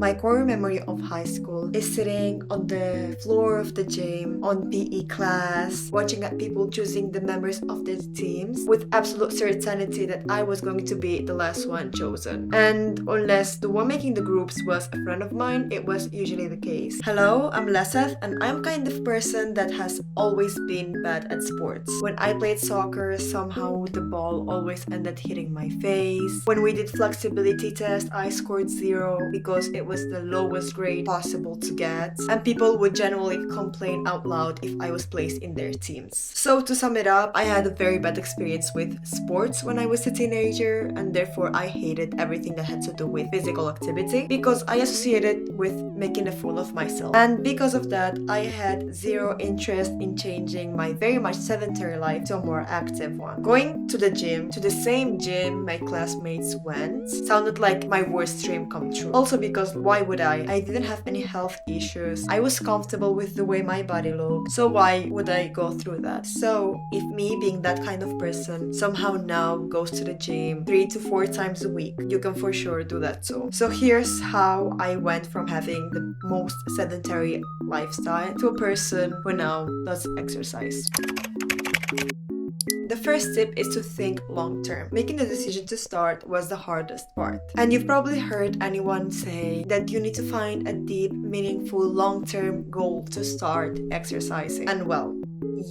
My core memory of high school is sitting on the floor of the gym, on PE class, watching at people choosing the members of their teams with absolute certainty that I was going to be the last one chosen. And unless the one making the groups was a friend of mine, it was usually the case. Hello, I'm Leseth, and I'm kind of person that has always been bad at sports. When I played soccer, somehow the ball always ended hitting my face. When we did flexibility test, I scored 0 because it was the lowest grade possible to get, and people would generally complain out loud if I was placed in their teams. So to sum it up, I had a very bad experience with sports when I was a teenager, and therefore I hated everything that had to do with physical activity because I associated with making a fool of myself. And because of that, I had zero interest in changing my very much sedentary life to a more active one. Going to the gym, to the same gym my classmates went, sounded like my worst dream come true. Also because why would I? I didn't have any health issues. I was comfortable with the way my body looked. So why would I go through that? So if me being that kind of person somehow now goes to the gym 3 to 4 times a week, you can for sure do that too. So here's how I went from having the most sedentary lifestyle to a person who now does exercise. The first tip is to think long term. Making the decision to start was the hardest part. And you've probably heard anyone say that you need to find a deep, meaningful, long-term goal to start exercising. And well,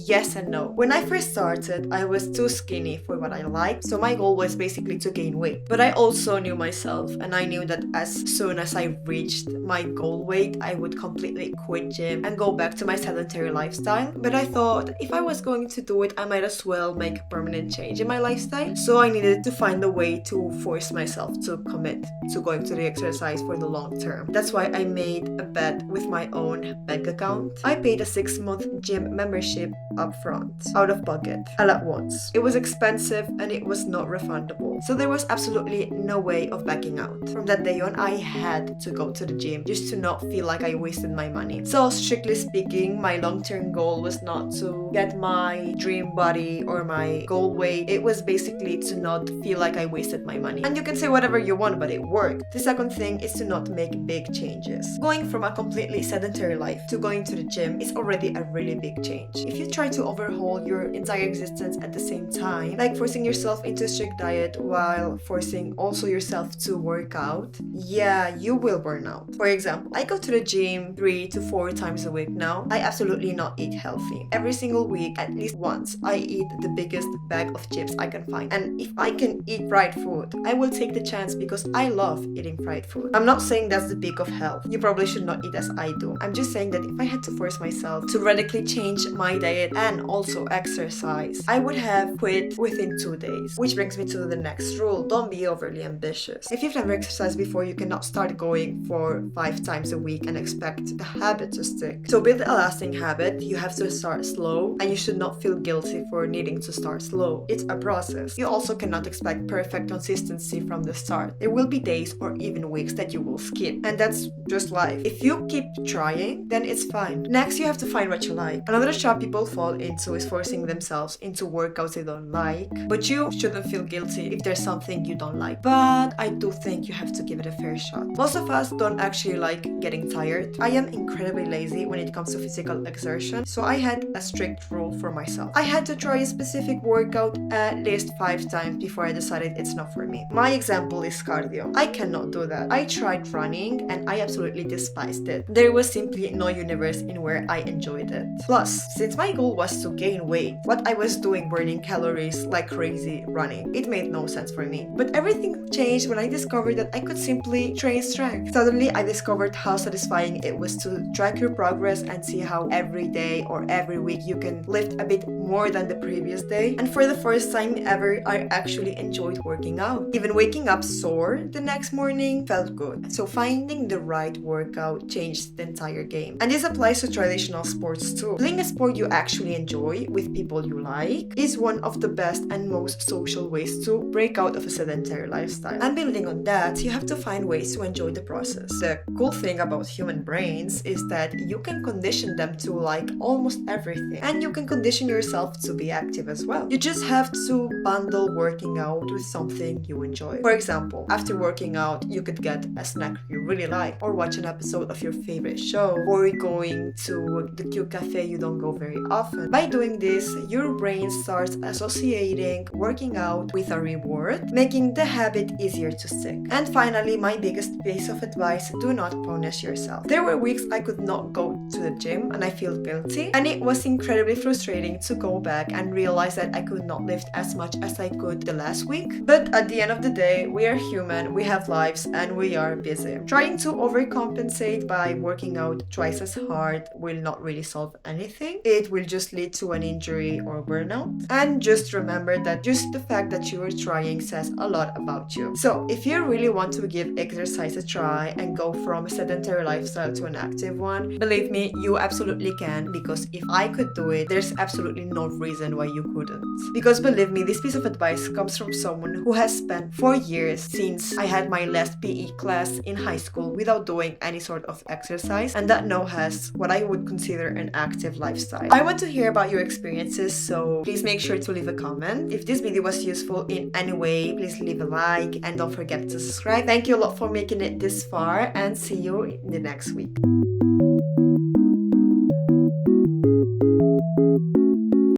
yes and no. When I first started, I was too skinny for what I liked, so my goal was basically to gain weight. But I also knew myself, and I knew that as soon as I reached my goal weight, I would completely quit gym and go back to my sedentary lifestyle. But I thought if I was going to do it, I might as well make a permanent change in my lifestyle. So I needed to find a way to force myself to commit to going to the exercise for the long term. That's why I made a bet with my own bank account. I paid a 6-month gym membership up front, out of pocket, all at once. It was expensive and it was not refundable. So there was absolutely no way of backing out. From that day on, I had to go to the gym just to not feel like I wasted my money. So strictly speaking, my long-term goal was not to get my dream body or my goal weight. It was basically to not feel like I wasted my money. And you can say whatever you want, but it worked. The second thing is to not make big changes. Going from a completely sedentary life to going to the gym is already a really big change. If you try to overhaul your entire existence at the same time, like forcing yourself into a strict diet while forcing also yourself to work out, yeah, you will burn out. For example, I go to the gym 3 to 4 times a week now. I absolutely not eat healthy. Every single week, at least once, I eat the biggest bag of chips I can find. And if I can eat fried food, I will take the chance because I love eating fried food. I'm not saying that's the peak of health. You probably should not eat as I do. I'm just saying that if I had to force myself to radically change my diet and also exercise, I would have quit within 2 days. Which brings me to the next rule. Don't be overly ambitious. If you've never exercised before, you cannot start going for 5 times a week and expect the habit to stick. To build a lasting habit, you have to start slow, and you should not feel guilty for needing to start slow. It's a process. You also cannot expect perfect consistency from the start. There will be days or even weeks that you will skip, and that's just life. If you keep trying, then it's fine. Next, you have to find what you like. Another trap people fall into is forcing themselves into workouts they don't like, but you shouldn't feel guilty if there's something you don't like. But I do think you have to give it a fair shot. Most of us don't actually like getting tired. I am incredibly lazy when it comes to physical exertion, so I had a strict rule for myself. I had to try a specific workout at least 5 times before I decided it's not for me. My example is cardio. I cannot do that. I tried running and I absolutely despised it. There was simply no universe in where I enjoyed it. Plus, since my goal was to gain weight, what I was doing burning calories like crazy running, it made no sense for me. But everything changed when I discovered that I could simply train strength. Suddenly, I discovered how satisfying it was to track your progress and see how every day or every week you can lift a bit more than the previous day. And for the first time ever, I actually enjoyed working out. Even waking up sore the next morning felt good. So finding the right workout changed the entire game. And this applies to traditional sports too. Playing a sport you actually enjoy with people you like is one of the best and most social ways to break out of a sedentary lifestyle. And building on that, you have to find ways to enjoy the process. The cool thing about human brains is that you can condition them to like almost everything, and you can condition yourself to be active as well. You just have to bundle working out with something you enjoy. For example, after working out, you could get a snack you really like, or watch an episode of your favorite show, or going to the cute cafe you don't go very often. By doing this, your brain starts associating working out with a reward, making the habit easier to stick. And finally, my biggest piece of advice: do not punish yourself. There were weeks I could not go to the gym and I feel guilty, and it was incredibly frustrating to go back and realize that I could not lift as much as I could the last week. But at the end of the day, we are human, we have lives, and we are busy. Trying to overcompensate by working out twice as hard will not really solve anything. It will just lead to an injury or burnout. And just remember that just the fact that you are trying says a lot about you. So if you really want to give exercise a try and go from a sedentary lifestyle to an active one, believe me, you absolutely can, because if I could do it, there's absolutely no reason why you couldn't. Because believe me, this piece of advice comes from someone who has spent 4 years since I had my last PE class in high school without doing any sort of exercise, and that now has what I would consider an active lifestyle. I want to hear about your experiences, so please make sure to leave a comment. If this video was useful in any way, please leave a like and don't forget to subscribe. Thank you a lot for making it this far, and see you in the next week.